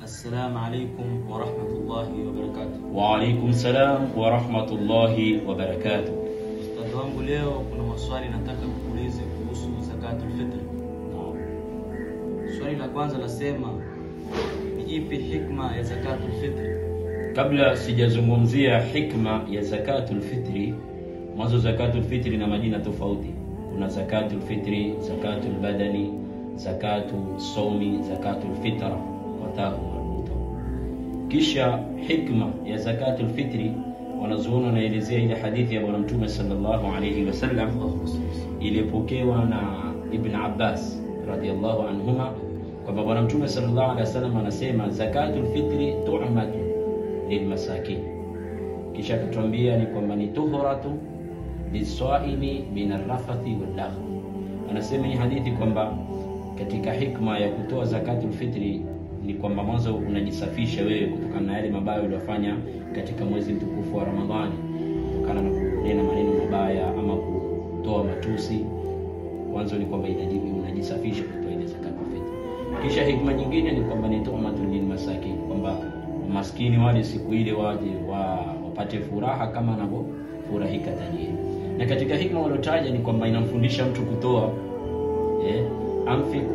السلام عليكم ورحمة الله وبركاته. وعليكم السلام ورحمة الله وبركاته. Ustadhi wangu, leo kuna maswali nataka kukuulize kuhusu zakatul fitr. Swali la kwanza nasema, ni ipi hikma ya zakatul fitr? Kabla sijazungumzia hikma ya zakatul fitri, mwanzo zakatul fitri na majina tofauti. Kuna zakatul fitri, zakatul badani, zakatul sawmi, zakatul fitra wa ta'u. Kisha hikma ya zakatul fitri wanazuoni naelezea ile hadithi ya Bwana Mtume sallallahu alayhi wasallam iliyopokewa na Ibn Abbas radiyallahu anhuma, kwamba Bwana Mtume sallallahu alayhi wasallam anasema zakatul fitri tu'matu lilmasakin. Kisha akatuambia ni kwamba ni tuhuratu lisaimi min arrafathi wal-lagh. Anasema hii hadithi kwamba katika hikma ya kutoa zakatul fitri ni kwamba mwanzo unajisafisha wewe kutokana na yale mabaya uliyofanya katika mwezi mtukufu wa Ramadhani, kutokana na kunena maneno mabaya ama kutoa matusi. Mwanzo ni kwamba unajisafisha kutoa ile zakatul fitri. Kisha hikma nyingine ni kwamba ni tu'matul lilmasakin, kwamba maskini wale siku ile waje wapate furaha kama anavyofurahika tajiri. Na katika hikma walotaja ni kwamba inamfundisha mtu kutoa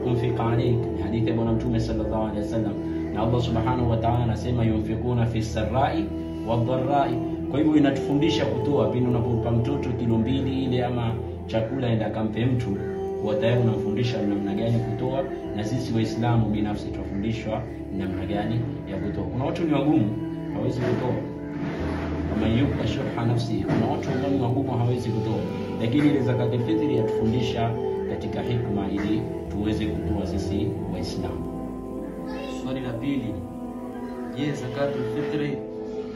unfiq alayk, hadithi ya Bwana Mtume sallallahu alayhi wasallam, na Allah subhanahu wa ta'ala anasema yunfikuna fi sarra'i wadh-dharra'i. Kwa hivyo inatufundisha kutoa. Pindi unapompa mtoto kilo 2 ile ama chakula enda akampe mtu, kwa tayari unamfundisha namna gani kutoa. Na sisi Waislamu binafsi tunafundishwa namna gani ya kutoa. Kuna watu ni wagumu, hawezi kutoa, kama yuko shuha nafsi. Kuna watu ambao ni wagumu, hawezi kutoa, lakini ile zakatul fitri yatufundisha katika hikma ili tuweze kutoa sisi Waislamu. Swali la pili, je, zakatul fitri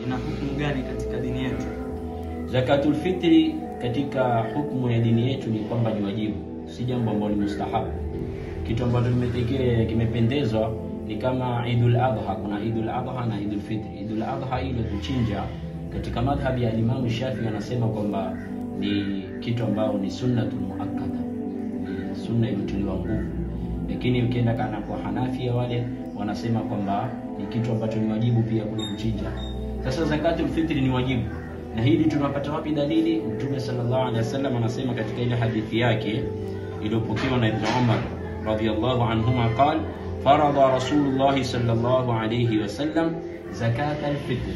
ina hukumu gani katika dini yetu? Zakatul fitri katika hukumu ya dini yetu ni kwamba ni wajibu, si jambo ambalo ni mustahabu. Kitu ambacho kimependezwa ni kama Idul Adha. Kuna Idul Adha na Idul Fitri. Idul Adha ile kuchinja katika madhhabi ya Imam Shafi'i anasema kwamba ni kitu ambao ni sunnatul muakkada, ni sunna iliyotuliwa nguvu. Lakini ukienda kana kwa Hanafi wale wanasema kwamba ni kitu ambacho ni wajibu pia kule kuchinja. Sasa zakatul fitri ni wajibu. Na hili tunapata wapi dalili? Mtume sallallahu alaihi wasallam anasema katika ile hadithi yake iliyopokewa na Ibn Umar radiyallahu anhuma, qala farada Rasulullah sallallahu alayhi wasallam zakatul fitr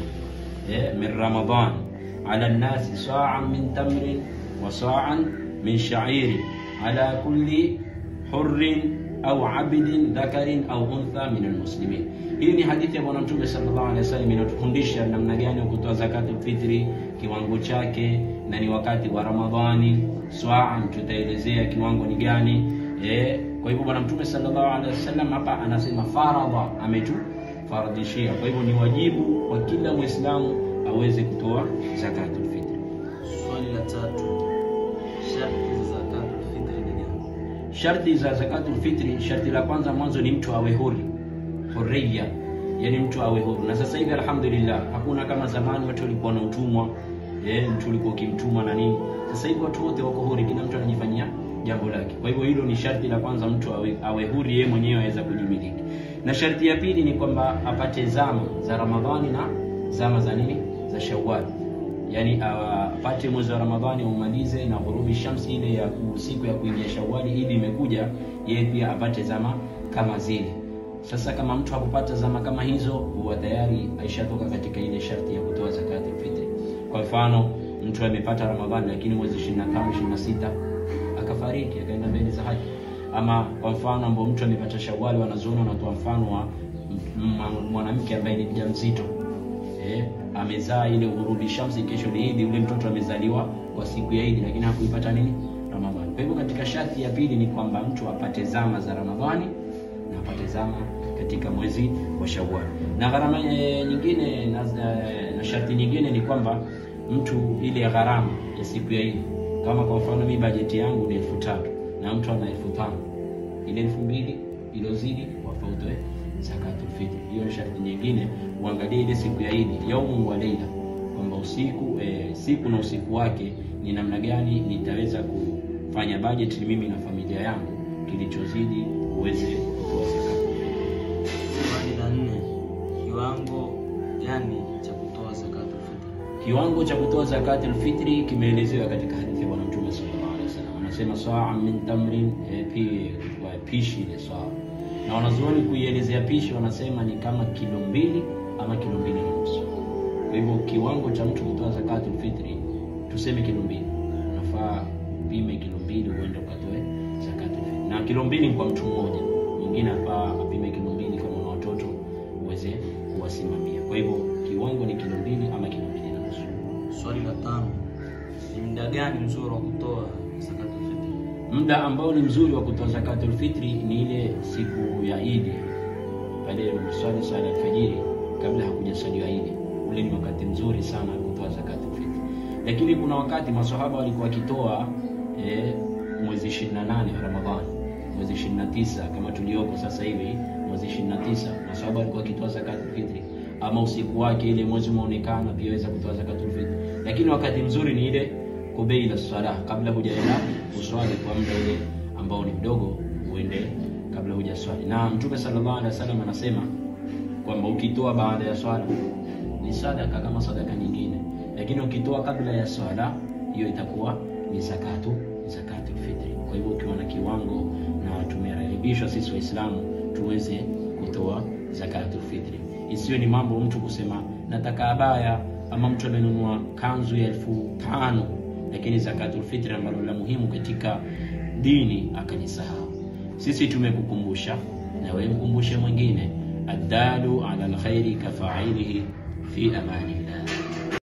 min Ramadan ala an-nas sa'an min tamrin wa sa'an min sha'ir ala kulli hurrin au abidin dhakarin au untha min almuslimin. Hii ni hadithi ya Bwana Mtume sallallahu alaihi wasallam inatufundisha namna gani kutoa zakatul fitri, kiwango chake, na ni wakati wa Ramadhani. Swaan tutaelezea kiwango ni gani. Kwa hivyo Bwana Mtume sallallahu alaihi wasallam hapa anasema faradha, ametufaradhishia. Kwa hivyo ni wajibu kwa kila Muislamu aweze kutoa zakatul fitri. Swali la tatu, sharti za zakatul fitri ni gani? Sharti za zakatul fitri, sharti la kwanza mwanzo ni mtu awe hurriya, yani mtu awe huru. Na sasa hivi alhamdulillah hakuna kama zamani watu walikuwa na utumwa, mtu alikuwa kimtumwa na nini. Sasa hivi watu wote wako huru, kila mtu anajifanyia jambo lake. Kwa hivyo hilo ni sharti la kwanza, mtu awe huru, yeye mwenyewe aweza kujimiliki. Na sharti ya pili ni kwamba apate zama za Ramadhani na zama za nini, za Shawwal. Yani apate mwezi wa Ramadhani umalize na ghurubi shamsi ile ya siku ya kuingia Shawwal, ili imekuja yeye pia apate zama kama zile. Sasa kama mtu hakupata zama kama hizo, huwa tayari aishatoka katika ile sharti ya kutoa zakatul fitri. Kwa mfano mtu amepata Ramadhani lakini mwezi 25 26 akafariki, akaenda mbele za haji. Ama kwa mfano ambao mtu amepata Shawwal, wanazuoni wanatoa mfano wa mwanamke ambaye ni mjamzito, amezaa ile ghurubi shamsi, kesho ni Eid, yule mtoto amezaliwa kwa siku ya Eid lakini hakuipata nini, Ramadhani. Kwa hivyo katika sharti ya pili ni kwamba mtu apate zama za Ramadhani na apate zama katika mwezi wa Shawwal. Na gharama nyingine na sharti nyingine ni kwamba mtu ile gharama ya siku ya Eid, kama kwa mfano mimi bajeti yangu ni 3000 na mtu ana 5000, ile 2000 ilozidi wafautwe zakatul fitr. Hiyo ni sharti nyingine. Uangalie ile siku ya Eid, yaumu wa leila, kwamba siku na usiku wake ni namna gani nitaweza kufanya budget mimi na familia yangu, kilichozidi uweze kutoa zakat. Swali la 4, gani cha kutoa zakatul fitri? Kiwango cha kutoa zakatul fitri kimeelezewa katika hadithi ya Bwana Mtume sallallahu alaihi wasallam. Anasema saa min tamrin, pishi ile saa. Na wanazuoni kuielezea pishi wanasema ni kama kilo 2 ama kilo 2.5. Kwa hivyo kiwango cha mtu kutoa zakatul fitri tuseme kilo 2. Unafaa pime kilo 2 uende ukatoe zakatul fitri. Na kilo 2 kwa mtu mmoja. Mwingine hapa apime kilo 2 kama una watoto uweze kuwasimamia. Kwa hivyo kiwango ni kilo 2 ama kilo 2.5. Swali la 5. Ni muda gani mzuri wa kutoa zakatul fitri? Muda ambao ni mzuri wa kutoa zakatul fitri ni ile siku ya Eid. Pale mswali swala alfajiri kabla hakujasaliwa Eid. Ule ni wakati mzuri sana kutoa zakatul fitri. Lakini kuna wakati maswahaba walikuwa wakitoa mwezi 28 Ramadhani, mwezi 29 kama tulioko sasa hivi, mwezi 29 maswahaba walikuwa wakitoa zakatul fitri, ama usiku wake ile mwezi umeonekana pia waweza kutoa zakatul fitri. Lakini wakati mzuri ni ile kubaila swala, kabla hujaenda uswali kwa muda ule ambao ni mdogo uende kabla hujaswali. Na Mtume sallallahu alaihi wasallam anasema kwamba ukitoa baada ya swala ni sadaka kama sadaka nyingine, lakini ukitoa kabla ya swala hiyo itakuwa ni zakatul fitri. Kwa hivyo ukiwa na kiwango, na tumerahibishwa sisi Waislamu tuweze kutoa zakatul fitri. Isiwe ni mambo mtu kusema nataka abaya, ama mtu amenunua kanzu ya 5,000 lakini zakatul fitri ambalo la muhimu katika dini akajisahau. Sisi tumekukumbusha na wewe mkumbushe mwingine. Addalu ala alkhairi kafa'ilihi fi amanillah.